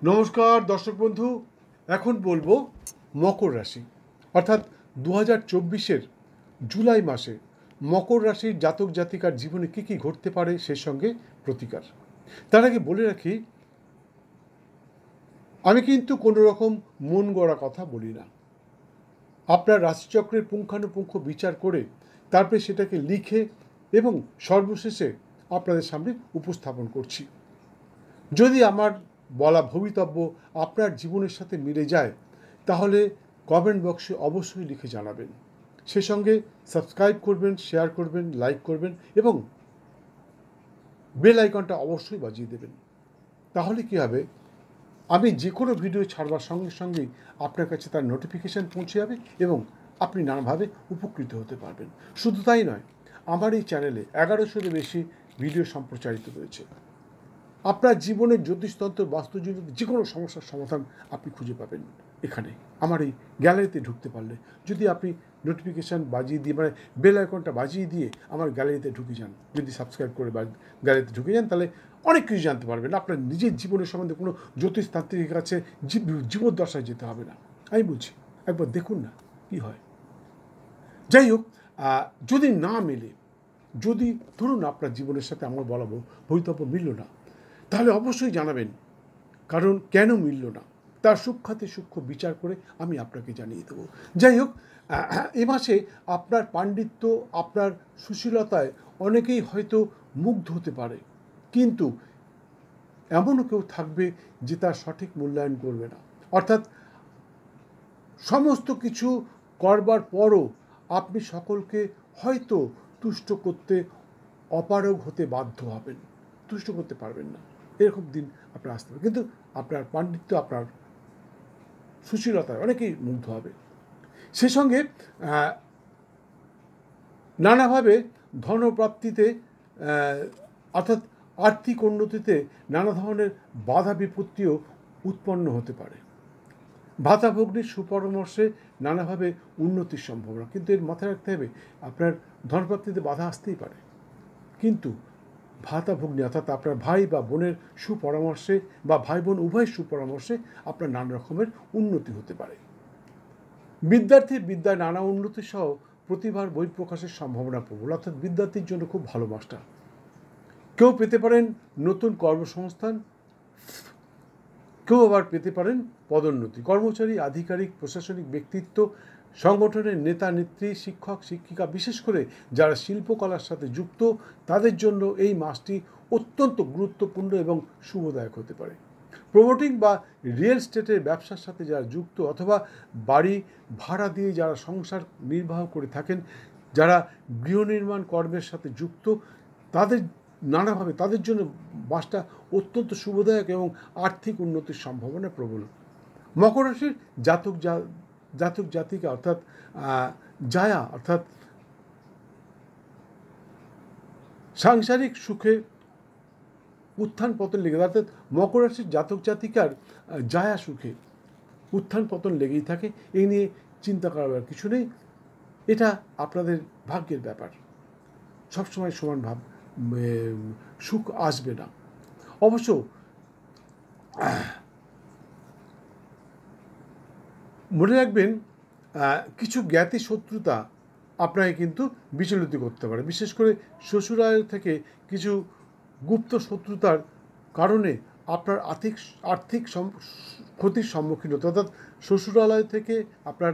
নমস্কার দর্শক বন্ধু, এখন বলবো মকর রাশি অর্থাৎ 2024-এর জুলাই মাসে মকর রাশির জাতক জাতিকার জীবনে কী কী ঘটতে পারে সে সঙ্গে প্রতিকার। তার আগে বলে রাখি, আমি কিন্তু কোনো রকম মন গড়া কথা বলি না। আপনার রাশিচক্রের পুঙ্খানুপুঙ্খ বিচার করে তারপরে সেটাকে লিখে এবং সর্বশেষে আপনাদের সামনে উপস্থাপন করছি। যদি আমার বলা ভবিতব্য আপনার জীবনের সাথে মিলে যায় তাহলে কমেন্ট বক্সে অবশ্যই লিখে জানাবেন। সে সঙ্গে সাবস্ক্রাইব করবেন, শেয়ার করবেন, লাইক করবেন এবং বেল আইকনটা অবশ্যই বাজিয়ে দেবেন। তাহলে কি হবে, আমি যে কোনো ভিডিও ছাড়বার সঙ্গে সঙ্গেই আপনার কাছে তার নোটিফিকেশান পৌঁছে যাবে এবং আপনি নানাভাবে উপকৃত হতে পারবেন। শুধু তাই নয়, আমার এই চ্যানেলে 1100-এর বেশি ভিডিও সম্প্রচারিত রয়েছে। আপনার জীবনের জ্যোতিষতন্ত্র, বাস্তুজনিত যে কোনো সমস্যার সমাধান আপনি খুঁজে পাবেন এখানে আমার এই গ্যালারিতে ঢুকতে পারলে। যদি আপনি নোটিফিকেশান বাজিয়ে দিয়ে মানে বেল আইকনটা বাজিয়ে দিয়ে আমার গ্যালারিতে ঢুকে যান, যদি সাবস্ক্রাইব করে গ্যালারিতে ঢুকে যান, তাহলে অনেক কিছু জানতে পারবেন। আপনার নিজের জীবনের সম্বন্ধে কোনো জ্যোতিষতান্ত্রিকের কাছে জীবদ্দশায় যেতে হবে না। আমি বলছি, একবার দেখুন না কি হয়। যাই হোক, যদি না মেলে, যদি ধরুন আপনার জীবনের সাথে আমার বলাবো ভবিতব্য মিলল না, তাহলে অবশ্যই জানাবেন, কারণ কেন মিলল না তার সূক্ষ্মাতে সূক্ষ্ম বিচার করে আমি আপনাকে জানিয়ে দেবো। যাই হোক, এ মাসে আপনার পাণ্ডিত্য, আপনার সুশীলতায় অনেকেই হয়তো মুগ্ধ হতে পারে, কিন্তু এমনও কেউ থাকবে যে তার সঠিক মূল্যায়ন করবে না। অর্থাৎ সমস্ত কিছু করবার পরও আপনি সকলকে হয়তো তুষ্ট করতে অপারগ হতে বাধ্য হবেন, তুষ্ট করতে পারবেন না, এরকম দিন আপনার আসতে পারে। কিন্তু আপনার পাণ্ডিত্য, আপনার সুশীলতায় অনেকেই মুগ্ধ হবে। সে সঙ্গে নানাভাবে ধনপ্রাপ্তিতে অর্থাৎ আর্থিক উন্নতিতে নানা ধরনের বাধা বিপত্তিও উৎপন্ন হতে পারে। ভাতাভগ্নির সুপরামর্শে নানাভাবে উন্নতির সম্ভাবনা, কিন্তু এর মাথায় রাখতে হবে আপনার ধনপ্রাপ্তিতে বাধা আসতেই পারে, কিন্তু ভাতাভগ্নি অর্থাৎ আপনার ভাই বা বোনের সুপরামর্শে বা ভাই বোন উভয়ের সুপরামর্শে আপনার নানা রকমের উন্নতি হতে পারে। বিদ্যার্থীর বিদ্যায় নানা উন্নতি সহ প্রতিভার বহিঃপ্রকাশের সম্ভাবনা প্রবল, অর্থাৎ বিদ্যার্থীর জন্য খুব ভালো মাসটা। কেউ পেতে পারেন নতুন কর্মসংস্থান, কেউ আবার পেতে পারেন পদোন্নতি। কর্মচারী, আধিকারিক, প্রশাসনিক ব্যক্তিত্ব, সংগঠনের নেতা নেত্রী, শিক্ষক শিক্ষিকা, বিশেষ করে যারা শিল্পকলার সাথে যুক্ত, তাদের জন্য এই মাসটি অত্যন্ত গুরুত্বপূর্ণ এবং শুভদায়ক হতে পারে। প্রমোটিং বা রিয়েল এস্টেটের ব্যবসার সাথে যারা যুক্ত, অথবা বাড়ি ভাড়া দিয়ে যারা সংসার নির্বাহ করে থাকেন, যারা গৃহ নির্মাণ কর্মের সাথে যুক্ত, তাদের নানাভাবে তাদের জন্য মাসটা অত্যন্ত শুভদায়ক এবং আর্থিক উন্নতির সম্ভাবনা প্রবল। মকর রাশির জাতক জাতিকা অর্থাৎ জায়া অর্থাৎ সাংসারিক সুখে উত্থান পতন লেগে, অর্থাৎ মকর রাশির জাতক জাতিকার জায়া সুখে উত্থান পতন লেগেই থাকে। এই নিয়ে চিন্তা করার কিছু নেই, এটা আপনাদের ভাগ্যের ব্যাপার। সবসময় সমান সুখ আসবে না। অবশ্য মনে রাখবেন, কিছু জ্ঞাতি শত্রুতা আপনাকে কিন্তু বিচলিত করতে পারে, বিশেষ করে শ্বশুরালয় থেকে কিছু গুপ্ত শত্রুতার কারণে আপনার আর্থিক ক্ষতির সম্মুখীন হতে, অর্থাৎ শ্বশুরালয় থেকে আপনার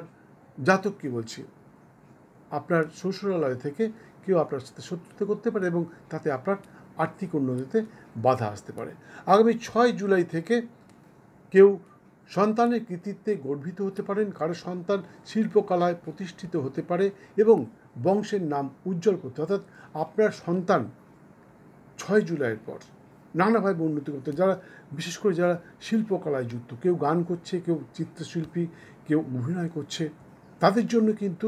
জাতক কি বলছি, আপনার শ্বশুরালয় থেকে কেউ আপনার সাথে শত্রুতা করতে পারে এবং তাতে আপনার আর্থিক উন্নতিতে বাধা আসতে পারে। আগামী 6 জুলাই থেকে কেউ সন্তানের কৃতিত্বে গর্বিত হতে পারেন, কারো সন্তান শিল্পকলায় প্রতিষ্ঠিত হতে পারে এবং বংশের নাম উজ্জ্বল করতে, অর্থাৎ আপনার সন্তান 6 জুলাইয়ের পর নানাভাবে উন্নতি করতে, যারা বিশেষ করে যারা শিল্পকলায় যুক্ত, কেউ গান করছে, কেউ চিত্রশিল্পী, কেউ অভিনয় করছে, তাদের জন্য কিন্তু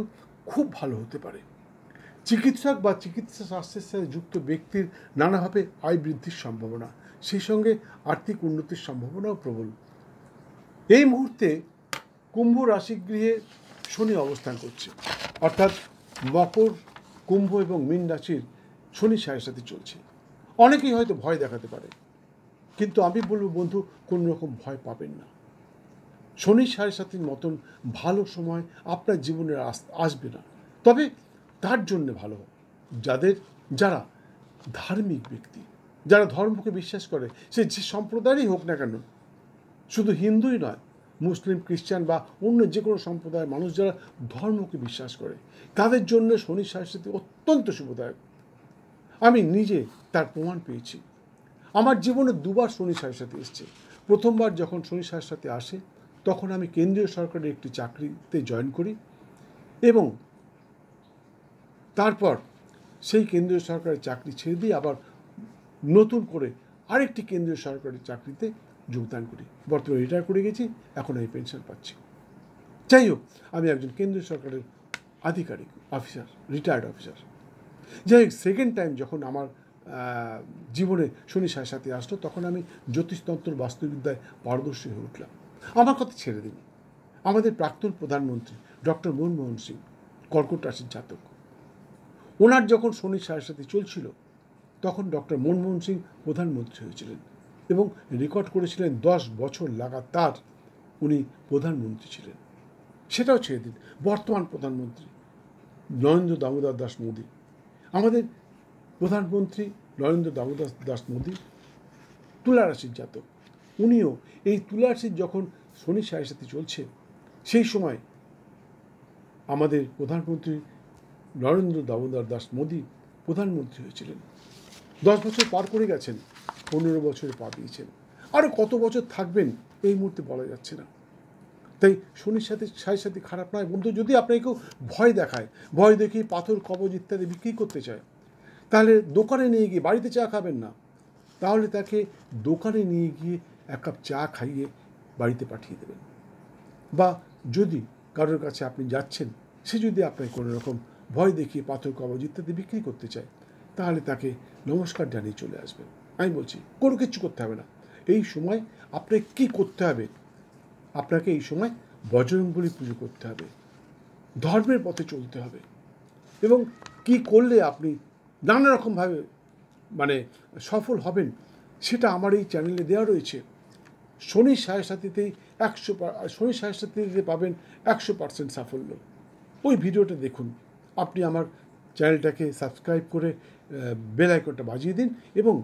খুব ভালো হতে পারে। চিকিৎসক বা চিকিৎসা শাস্ত্রের সাথে যুক্ত ব্যক্তির নানাভাবে আয় বৃদ্ধির সম্ভাবনা, সেই সঙ্গে আর্থিক উন্নতির সম্ভাবনাও প্রবল। এই মুহূর্তে কুম্ভ রাশিগৃহে শনি অবস্থান করছে, অর্থাৎ মকর, কুম্ভ এবং মীন রাশির শনি সাড়ে সাথে চলছে। অনেকেই হয়তো ভয় দেখাতে পারে, কিন্তু আমি বলবো বন্ধু, কোনো রকম ভয় পাবেন না। শনি 7.5 মতন ভালো সময় আপনার জীবনে আসবে না। তবে তার জন্যে ভালো যারা ধার্মিক ব্যক্তি, যারা ধর্মকে বিশ্বাস করে, সে যে সম্প্রদায়েরই হোক না কেন, শুধু হিন্দুই নয়, মুসলিম, খ্রিস্টান বা অন্য যে কোনো সম্প্রদায়ের মানুষ যারা ধর্মকে বিশ্বাস করে, তাদের জন্য শনি 7.5 অত্যন্ত শুভদায়ক। আমি নিজে তার প্রমাণ পেয়েছি। আমার জীবনে 2বার শনি 7.5 এসছে। প্রথমবার যখন শনি 7.5 আসে, তখন আমি কেন্দ্রীয় সরকারের একটি চাকরিতে জয়েন করি এবং তারপর সেই কেন্দ্রীয় সরকারের চাকরি ছেড়ে দিয়ে আবার নতুন করে আরেকটি কেন্দ্রীয় সরকারের চাকরিতে যোগদান করি। বর্তমানে রিটায়ার করে গেছি, এখন আমি পেনশন পাচ্ছি। যাই হোক, আমি একজন কেন্দ্রীয় সরকারের আধিকারিক, অফিসার, রিটায়ার্ড অফিসার। যাই হোক, সেকেন্ড টাইম যখন আমার জীবনে শনি 7.5 আসলো, তখন আমি জ্যোতিষতন্ত্র, বাস্তুবিদ্যায় পারদর্শী হয়ে উঠলাম। আমার কথা ছেড়ে দিন, আমাদের প্রাক্তন প্রধানমন্ত্রী ডক্টর মনমোহন সিং, কর্কট রাশির জাতক, ওনার যখন শনি 7.5 চলছিল, তখন ডক্টর মনমোহন সিং প্রধানমন্ত্রী হয়েছিলেন এবং রেকর্ড করেছিলেন 10 বছর লাগাতার উনি প্রধানমন্ত্রী ছিলেন। সেটাও ছেড়ে দিন, বর্তমান প্রধানমন্ত্রী নরেন্দ্র দামোদর দাস মোদী, আমাদের প্রধানমন্ত্রী নরেন্দ্র দামোদর দাস মোদী তুলা রাশির জাতক। উনিও এই তুলা রাশির যখন শনি 7.5 চলছে, সেই সময় আমাদের প্রধানমন্ত্রী নরেন্দ্র দামোদর দাস মোদী প্রধানমন্ত্রী হয়েছিলেন। 10 বছর পার করে গেছেন, 15 বছরে পা দিয়েছেন, আরও কত বছর থাকবেন এই মুহূর্তে বলা যাচ্ছে না। তাই শনির 7.5 খারাপ নয় বন্ধু। যদি আপনাকে কেউ ভয় দেখায়, ভয় দেখিয়ে পাথর, কবজ ইত্যাদি বিক্রি করতে চায়, তাহলে দোকানে নিয়ে গিয়ে, বাড়িতে চা খাবেন না, তাহলে তাকে দোকানে নিয়ে গিয়ে 1 কাপ চা খাইয়ে বাড়িতে পাঠিয়ে দেবেন। বা যদি কারোর কাছে আপনি যাচ্ছেন, সে যদি আপনাকে কোনো রকম ভয় দেখিয়ে পাথর, কবজ ইত্যাদি বিক্রি করতে চায়, তাহলে তাকে নমস্কার জানিয়ে চলে আসবেন। আমি বলছি, কোনো কিছু করতে হবে না। এই সময় আপনাকে কী করতে হবে? আপনাকে এই সময় বজরংবলী পুজো করতে হবে, ধর্মের পথে চলতে হবে এবং কি করলে আপনি নানা রকমভাবে সফল হবেন, সেটা আমার এই চ্যানেলে দেওয়া রয়েছে। শনি 7.5-তেই শনি 7.5-তে পাবেন 100% সাফল্য। ওই ভিডিওটা দেখুন, আপনি আমার চ্যানেলটাকে সাবস্ক্রাইব করে বেল আইকনটা বাজিয়ে দিন এবং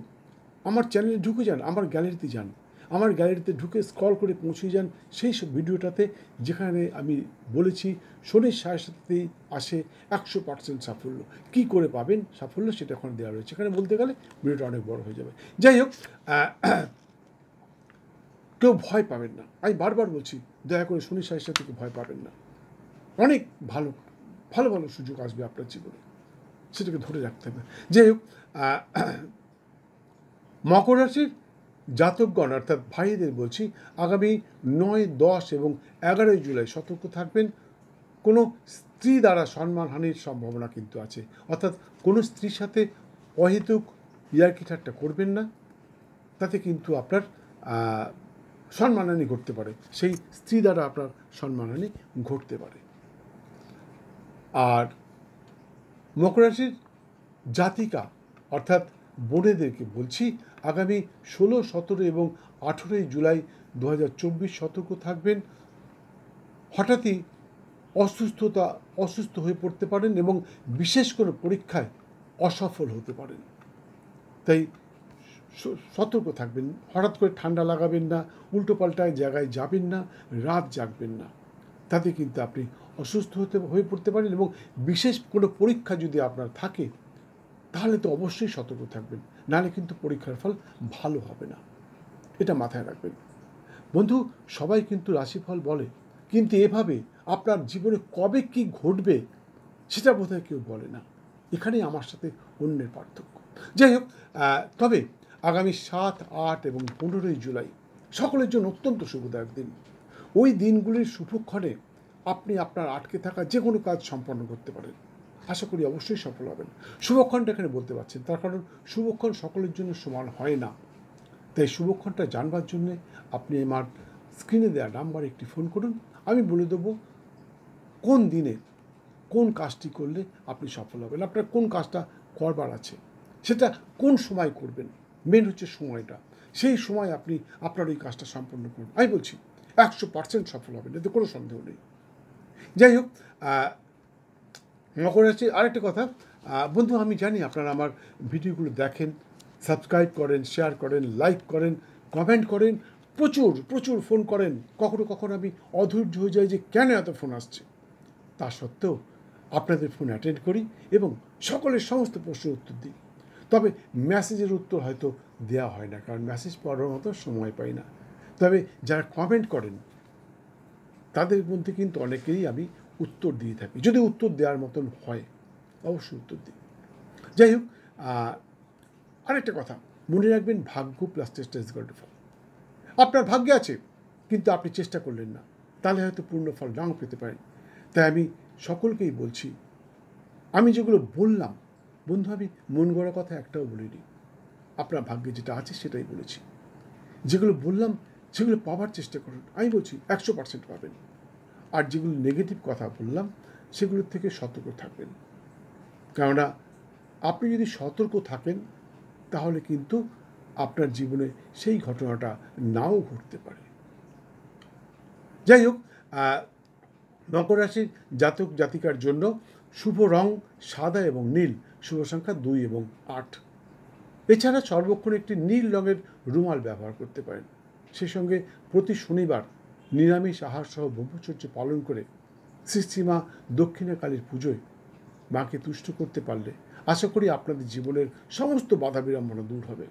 আমার চ্যানেলে ঢুকে যান, আমার গ্যালারিতে যান। আমার গ্যালারিতে ঢুকে স্ক্রল করে পৌঁছে যান সেই সব ভিডিওটাতে, যেখানে আমি বলেছি শনি 7.5-তেই আসে 100% সাফল্য। কী করে পাবেন সাফল্য, সেটা ওখানে দেওয়া রয়েছে। এখানে বলতে গেলে ভিডিওটা অনেক বড় হয়ে যাবে। যাই হোক, কেউ ভয় পাবেন না। আমি বারবার বলছি, দয়া করে শনি 7.5 ভয় পাবেন না। অনেক ভালো ভালো ভালো সুযোগ আসবে আপনার জীবনে, সেটাকে ধরে রাখতে হবে। যাই হোক, মকর রাশির জাতকগণ অর্থাৎ ভাইদের বলছি, আগামী 9, 10 এবং 11 জুলাই সতর্ক থাকবেন। কোনো স্ত্রী দ্বারা সম্মানহানির সম্ভাবনা কিন্তু আছে, অর্থাৎ কোনো স্ত্রীর সাথে অহেতুক ইয়ার্কি ঠাট্টা করবেন না, তাতে কিন্তু আপনার সম্মানহানি ঘটতে পারে, সেই স্ত্রী দ্বারা আপনার সম্মানহানি ঘটতে পারে। আর মকর রাশির জাতিকা অর্থাৎ বোনেদেরকে বলছি, আগামী 16, 17 এবং 18 জুলাই 2024 সতর্ক থাকবেন। হঠাৎই অসুস্থ হয়ে পড়তে পারেন এবং বিশেষ করে পরীক্ষায় অসফল হতে পারেন। তাই সতর্ক থাকবেন। হঠাৎ করে ঠান্ডা লাগাবেন না, উল্টোপাল্টায় জায়গায় যাবেন না, রাত জাগবেন না, তাতে কিন্তু আপনি অসুস্থ হয়ে পড়তে পারেন। এবং বিশেষ কোনো পরীক্ষা যদি আপনার থাকে, তাহলে তো অবশ্যই সতর্ক থাকবেন, নাহলে কিন্তু পরীক্ষার ফল ভালো হবে না, এটা মাথায় রাখবেন। বন্ধু, সবাই কিন্তু রাশিফল বলে, কিন্তু এভাবে আপনার জীবনে কবে কি ঘটবে সেটা বোধহয় কেউ বলে না। এখানেই আমার সাথে অন্যের পার্থক্য। যাই হোক, তবে আগামী 7, 8 এবং 15 জুলাই সকলের জন্য অত্যন্ত শুভদায়ক দিন। ওই দিনগুলির শুভক্ষণে আপনি আপনার আটকে থাকা যে কোনো কাজ সম্পন্ন করতে পারেন। আশা করি অবশ্যই সফল হবেন। শুভক্ষণটা এখানে বলতে পারছেন, তার কারণ শুভক্ষণ সকলের জন্য সমান হয় না। তাই শুভক্ষণটা জানবার জন্যে আপনি আমার স্ক্রিনে দেওয়া নাম্বারে একটি ফোন করুন। আমি বলে দেবো কোন দিনে কোন কাজটি করলে আপনি সফল হবেন, আপনার কোন কাজটা করবার আছে, সেটা কোন সময় করবেন। মেন হচ্ছে সময়টা। সেই সময় আপনি আপনার ওই কাজটা সম্পন্ন করুন। আমি বলছি 100% সফল হবেন, এতে কোনো সন্দেহ নেই। যাই হোক, মকর রাশি আরেকটা কথা, বন্ধু আমি জানি আপনারা আমার ভিডিওগুলো দেখেন, সাবস্ক্রাইব করেন, শেয়ার করেন, লাইক করেন, কমেন্ট করেন, প্রচুর প্রচুর ফোন করেন। কখনো কখনো আমি অধৈর্য হয়ে যাই যে কেন এত ফোন আসছে। তা সত্ত্বেও আপনাদের ফোন অ্যাটেন্ড করি এবং সকলের সমস্ত প্রশ্নের উত্তর দিই। তবে মেসেজের উত্তর হয়তো দেওয়া হয় না, কারণ মেসেজ পড়ার মতো সময় পাই না। তবে যারা কমেন্ট করেন তাদের মধ্যে কিন্তু অনেকেরই আমি উত্তর দিয়ে থাকি, যদি উত্তর দেওয়ার মতন হয় অবশ্যই উত্তর দিই। যাই হোক, আরেকটা কথা মনে রাখবেন, ভাগ্য প্লাস চেষ্টা ইজ ইকুয়াল টু ফল। আপনার ভাগ্যে আছে কিন্তু আপনি চেষ্টা করলেন না, তাহলে হয়তো পূর্ণ ফল নাও পেতে পারেন। তাই আমি সকলকেই বলছি, আমি যেগুলো বললাম বন্ধু, আমি মন গড়া কথা একটাও বলিনি। আপনার ভাগ্যে যেটা আছে সেটাই বলেছি। যেগুলো বললাম সেগুলো পাওয়ার চেষ্টা করুন, আমি বলছি 100% পাবেন। আর যেগুলো নেগেটিভ কথা বললাম সেগুলোর থেকে সতর্ক থাকবেন, কেননা আপনি যদি সতর্ক থাকেন তাহলে কিন্তু আপনার জীবনে সেই ঘটনাটা নাও ঘটতে পারে। যাই হোক, মকর রাশির জাতক জাতিকার জন্য শুভ রং সাদা এবং নীল, শুভ সংখ্যা 2 এবং 8। এছাড়া সর্বক্ষণ একটি নীল রঙের রুমাল ব্যবহার করতে পারেন। সেই সঙ্গে প্রতি শনিবার নিরামিষ আহার সহ ব্রহ্মচর্য পালন করে শ্রীশ্রীমা দক্ষিণাকালীর পুজোয় মাকে তুষ্ট করতে পারলে আশা করি আপনাদের জীবনের সমস্ত বাধা বিড়ম্বনা দূর হবে।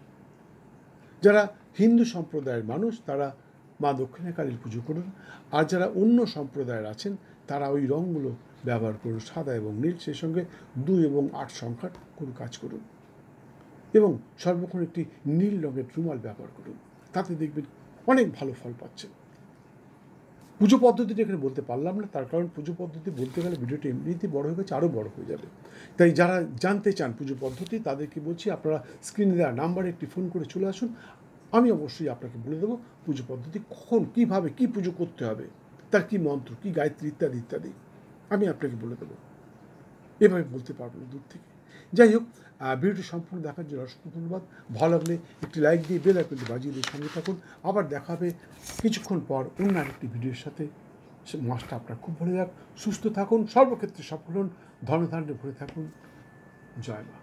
যারা হিন্দু সম্প্রদায়ের মানুষ তারা মা দক্ষিণাকালীর পুজো করুন, আর যারা অন্য সম্প্রদায়ের আছেন তারা ওই রঙগুলো ব্যবহার করুন, সাদা এবং নীল, সেই সঙ্গে 2 এবং 8 সংখ্যার কোনো কাজ করুন এবং সর্বক্ষণ একটি নীল রঙের রুমাল ব্যবহার করুন, তাতে দেখবেন অনেক ভালো ফল পাচ্ছেন। পুজো পদ্ধতিটা এখানে বলতে পারলাম না, তার কারণ পুজো পদ্ধতি বলতে গেলে ভিডিওটা এমনিতেই বড় হয়ে গেছে, আরও বড় হয়ে যাবে। তাই যারা জানতে চান পুজো পদ্ধতি তাদেরকে বলছি আপনারা স্ক্রিনে দেওয়া নাম্বারে একটি ফোন করে চলে আসুন, আমি অবশ্যই আপনাকে বলে দেবো পুজো পদ্ধতি কখন কীভাবে কী পুজো করতে হবে, তার কী মন্ত্র, কী গায়ত্রী ইত্যাদি ইত্যাদি আমি আপনাকে বলে দেবো, এভাবে বলতে পারবো না দূর থেকে। যাই হোক, ভিডিওটি সম্পূর্ণ দেখার জন্য অসংখ্য ধন্যবাদ। ভালো লাগলে একটি লাইক দিয়ে বেল আইকনটি বাজিয়ে দিয়ে সঙ্গে থাকুন। আবার দেখা হবে কিছুক্ষণ পর অন্য আরেকটি ভিডিওর সাথে। মাসটা আপনার খুব ভালো যাক, সুস্থ থাকুন, সর্বক্ষেত্রে সফল হন, ধনধান্যে ভরে থাকুন। জয় মা।